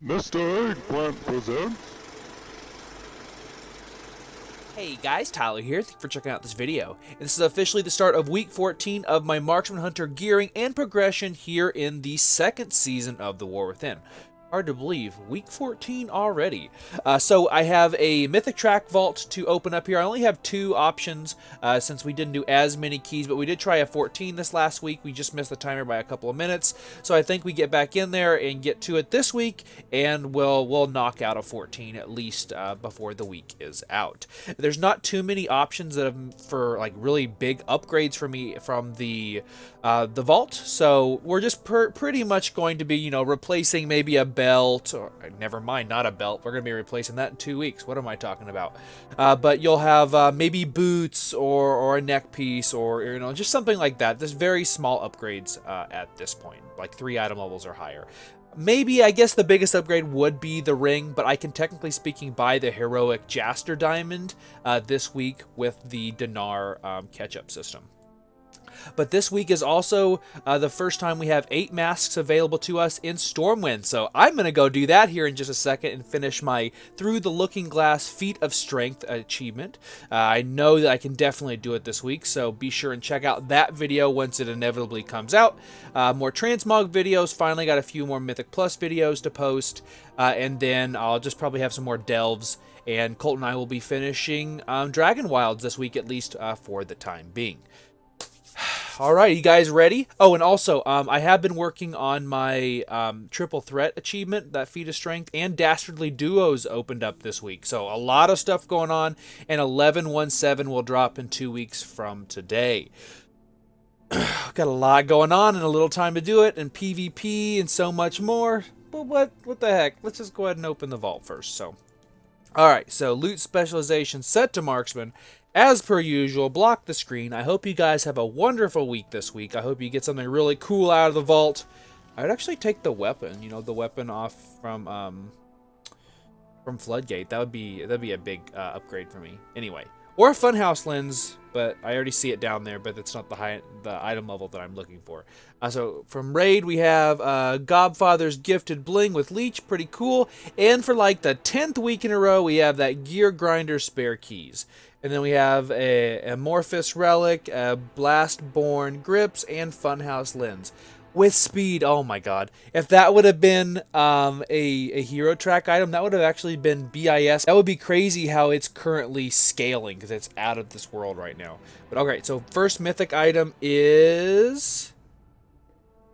Mr. Eggplant presents. Hey guys, Tyler here. Thank you for checking out this video. And this is officially the start of week 14 of my Marksman Hunter gearing and progression here in the second season of The War Within. Hard to believe, week 14 already. So I have a Mythic Track Vault to open up here. I only have two options since we didn't do as many keys, but we did try a 14 this last week. We just missed the timer by a couple of minutes. So I think we get back in there and get to it this week, and we'll knock out a 14 at least before the week is out. There's not too many options that for like really big upgrades for me from the vault, so we're just pretty much going to be, replacing maybe a belt, or never mind, not a belt. We're going to be replacing that in 2 weeks. What am I talking about? But you'll have maybe boots or a neck piece, or just something like that. There's very small upgrades at this point, like 3 item levels or higher. Maybe, I guess the biggest upgrade would be the ring, but I can technically speaking buy the heroic Jaster Diamond this week with the Dinar catch-up system. But this week is also the first time we have 8 masks available to us in Stormwind. So I'm going to go do that here in just a second and finish my Through the Looking Glass Feat of Strength achievement. I know that I can definitely do it this week, so be sure and check out that video once it inevitably comes out. More Transmog videos, finally got a few more Mythic Plus videos to post, and then I'll just probably have some more delves, and Colt and I will be finishing Dragon Wilds this week, at least for the time being. Alright, you guys ready? Oh, and also, I have been working on my Triple Threat achievement, that Feat of Strength, and Dastardly Duos opened up this week. So, a lot of stuff going on, and 1117 will drop in 2 weeks from today. Got a lot going on and a little time to do it, and PvP and so much more. But what the heck? Let's just go ahead and open the vault first. So, alright, so loot specialization set to Marksman. As per usual, block the screen. I hope you guys have a wonderful week this week. I hope you get something really cool out of the vault. I would actually take the weapon, the weapon off from Floodgate. That'd be a big upgrade for me. Anyway, or a Funhouse lens, but I already see it down there, but it's not the item level that I'm looking for. So from Raid, we have Godfather's Gifted Bling with Leech, pretty cool. And for like the 10th week in a row, we have that Gear Grinder Spare Keys. And then we have a Amorphous Relic, a Blastborn Grips, and Funhouse Lens. With speed, oh my god. If that would have been a hero track item, that would have actually been BIS. That would be crazy how it's currently scaling, because it's out of this world right now. But alright, so first mythic item is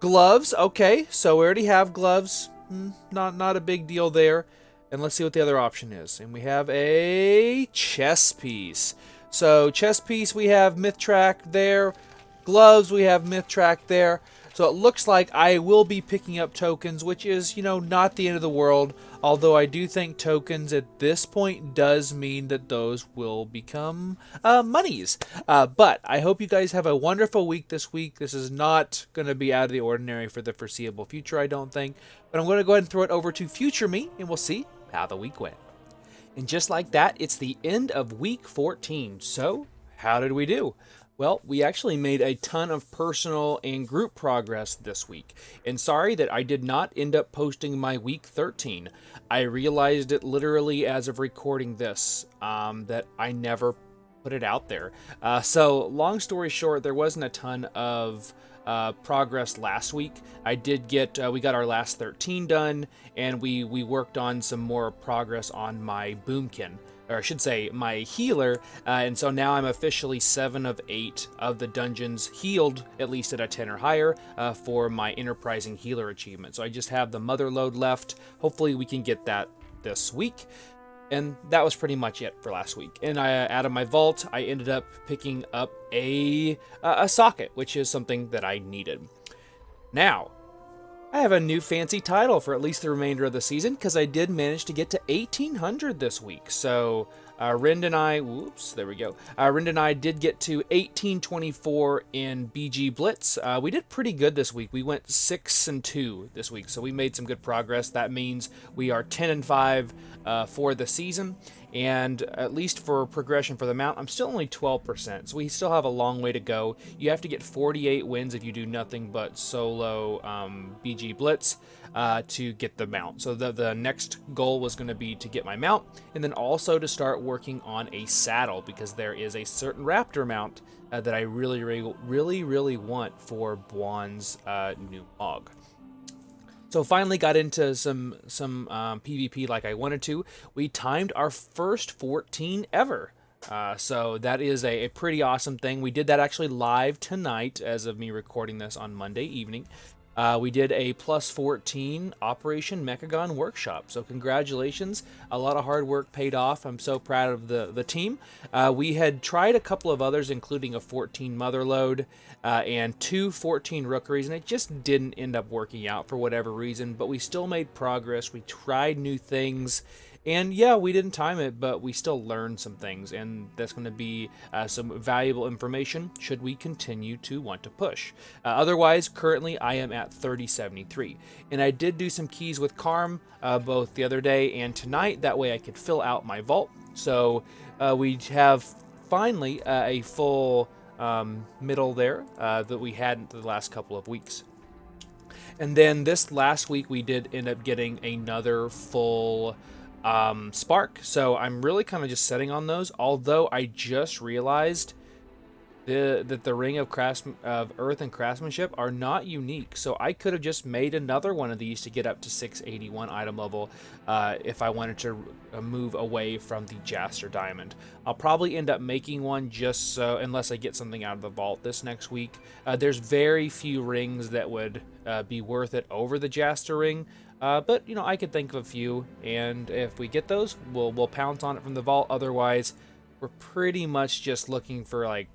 gloves. Okay, so we already have gloves. Not a big deal there. And let's see what the other option is. And we have a chess piece. So chess piece, we have myth track there. Gloves, we have myth track there. So it looks like I will be picking up tokens, which is, not the end of the world. Although I do think tokens at this point does mean that those will become monies. But I hope you guys have a wonderful week this week. This is not going to be out of the ordinary for the foreseeable future, I don't think. But I'm going to go ahead and throw it over to Future Me, and we'll see how the week went. And just like that, it's the end of week 14. So, how did we do? Well, we actually made a ton of personal and group progress this week. And sorry that I did not end up posting my week 13. I realized it literally as of recording this, that I never put it out there. So, long story short, there wasn't a ton of progress last week. I did get, we got our last 13 done, and we worked on some more progress on my Boomkin, or I should say my healer, and so now I'm officially 7 of 8 of the dungeons healed, at least at a 10 or higher, for my Enterprising Healer achievement. So I just have the Mother Load left. Hopefully we can get that this week. And that was pretty much it for last week. And out of my vault, I ended up picking up a socket, which is something that I needed. Now, I have a new fancy title for at least the remainder of the season, because I did manage to get to 1800 this week. So Rind and I, whoops, there we go. Rind and I did get to 1824 in BG Blitz. We did pretty good this week. We went 6-2 this week, so we made some good progress. That means we are 10-5 for the season, and at least for progression for the mount, I'm still only 12%, so we still have a long way to go. You have to get 48 wins if you do nothing but solo BG Blitz. to get the mount. So the next goal was going to be to get my mount, and then also to start working on a saddle, because there is a certain raptor mount that I really want for Buon's new Mog. So finally got into some PvP like I wanted to. We timed our first 14 ever. So that is a pretty awesome thing. We did that actually live tonight as of me recording this on Monday evening. We did a plus 14 Operation Mechagon workshop. So congratulations. A lot of hard work paid off. I'm so proud of the team. We had tried a couple of others, including a 14 Motherlode and 2 14 Rookeries, and it just didn't end up working out for whatever reason, but we still made progress. We tried new things. And yeah, we didn't time it, but we still learned some things, and that's going to be some valuable information should we continue to want to push. Otherwise, currently I am at 3073, and I did do some keys with Karm both the other day and tonight. That way I could fill out my vault. So we have finally a full middle there that we hadn't the last couple of weeks. And then this last week we did end up getting another full spark, so I'm really kind of just setting on those, although I just realized that the Ring of Earth and Craftsmanship are not unique, so I could have just made another one of these to get up to 681 item level if I wanted to move away from the Jaster Diamond. I'll probably end up making one just so, unless I get something out of the vault this next week. There's very few rings that would be worth it over the Jaster Ring. But, you know, I could think of a few, and if we get those, we'll pounce on it from the vault. Otherwise, we're pretty much just looking for, like,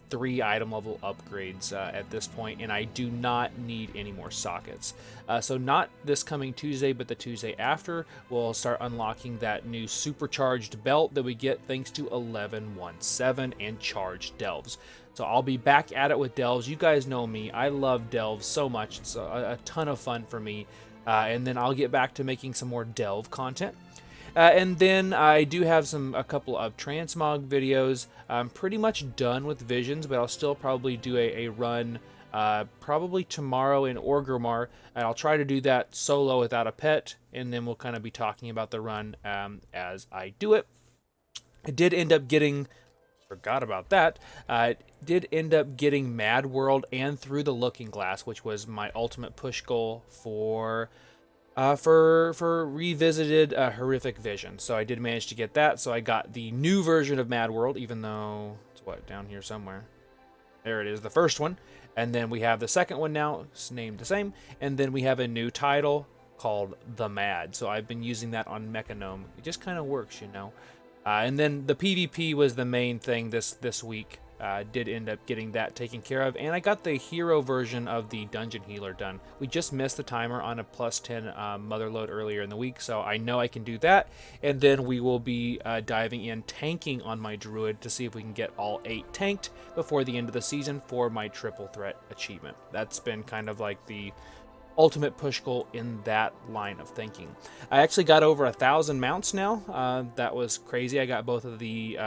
3 item level upgrades at this point, and I do not need any more sockets. So not this coming Tuesday, but the Tuesday after, we'll start unlocking that new supercharged belt that we get thanks to 1117 and charged delves. So I'll be back at it with delves. You guys know me. I love delves so much. It's a ton of fun for me. And then I'll get back to making some more delve content. And then I do have a couple of transmog videos. I'm pretty much done with visions, but I'll still probably do a run probably tomorrow in Orgrimmar, and I'll try to do that solo without a pet, and then we'll kind of be talking about the run as I do it. I did end up getting... Forgot about that. Did end up getting Mad World and Through the Looking Glass, which was my ultimate push goal for revisited Horrific Vision. So I did manage to get that. So I got the new version of Mad World, even though it's down here somewhere. There it is, the first one, and then we have the second one now. It's named the same, and then we have a new title called The Mad. So I've been using that on Mechanome. It just kind of works, you know. And then the PvP was the main thing this week. Did end up getting that taken care of, and I got the hero version of the Dungeon Healer done. We just missed the timer on a plus 10 Motherlode earlier in the week, so I know I can do that. And then we will be diving in tanking on my Druid to see if we can get all 8 tanked before the end of the season for my triple threat achievement. That's been kind of like the ultimate push goal in that line of thinking. I actually got over 1,000 mounts now. That was crazy. I got both of the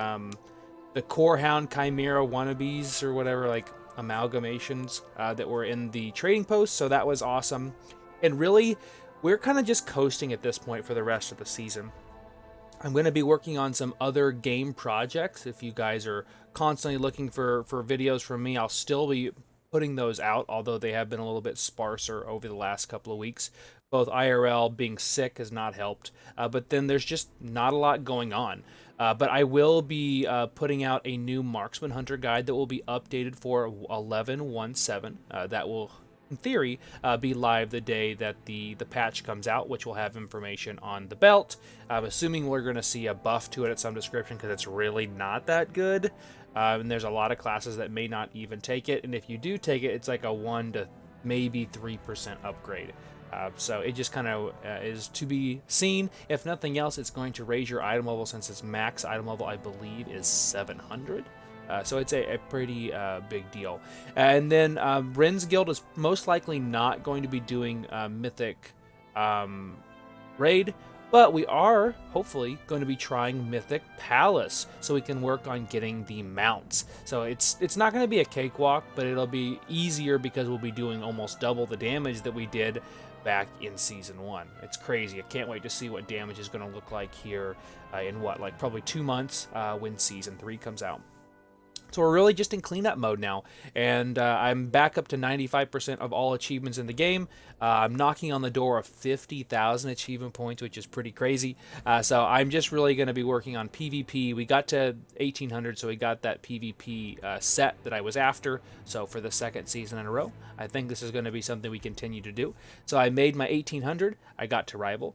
Core Hound Chimera wannabes or whatever, like amalgamations that were in the trading post, so that was awesome. And really, we're kind of just coasting at this point for the rest of the season. I'm going to be working on some other game projects. If you guys are constantly looking for videos from me, I'll still be putting those out, although they have been a little bit sparser over the last couple of weeks. Both IRL being sick has not helped, but then there's just not a lot going on. But I will be putting out a new Marksman Hunter guide that will be updated for 1117. That will, in theory, be live the day that the patch comes out, which will have information on the belt. I'm assuming we're going to see a buff to it at some description because it's really not that good. And there's a lot of classes that may not even take it. And if you do take it, it's like a 1 to maybe 3% upgrade. So it just kind of is to be seen. If nothing else, it's going to raise your item level, since its max item level, I believe, is 700. So it's a pretty big deal. And then Ren's Guild is most likely not going to be doing Mythic Raid, but we are hopefully going to be trying Mythic Palace, so we can work on getting the mounts. So it's not going to be a cakewalk, but it'll be easier because we'll be doing almost double the damage that we did back in Season 1. It's crazy. I can't wait to see what damage is going to look like here in like probably 2 months when Season 3 comes out. So we're really just in cleanup mode now, and I'm back up to 95% of all achievements in the game. I'm knocking on the door of 50,000 achievement points, which is pretty crazy. So I'm just really going to be working on PvP. We got to 1800, so we got that PvP set that I was after. So for the second season in a row, I think this is going to be something we continue to do. So I made my 1800. I got to rival.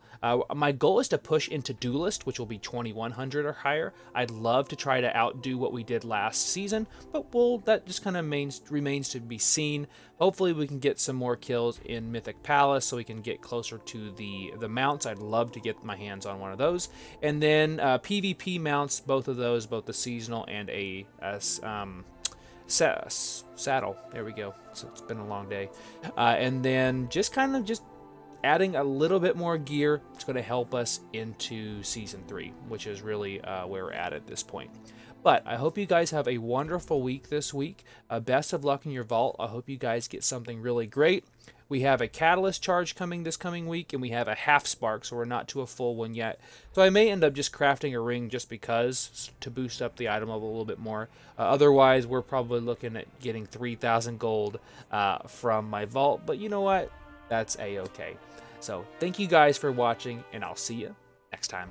My goal is to push into duelist, which will be 2100 or higher. I'd love to try to outdo what we did last season, but that just kind of remains to be seen. Hopefully we can get some more kills in Mythic Palace so we can get closer to the mounts. I'd love to get my hands on one of those. And then PvP mounts, both of those, both the seasonal and a saddle. There we go. So it's been a long day. And then just adding a little bit more gear. It's going to help us into Season 3, which is really where we're at this point. But I hope you guys have a wonderful week this week. Best of luck in your vault. I hope you guys get something really great. We have a catalyst charge coming this coming week, and we have a half spark, so we're not to a full one yet. So I may end up just crafting a ring just because, to boost up the item level a little bit more. Otherwise, we're probably looking at getting 3,000 gold from my vault. But you know what? That's a-okay. So thank you guys for watching, and I'll see you next time.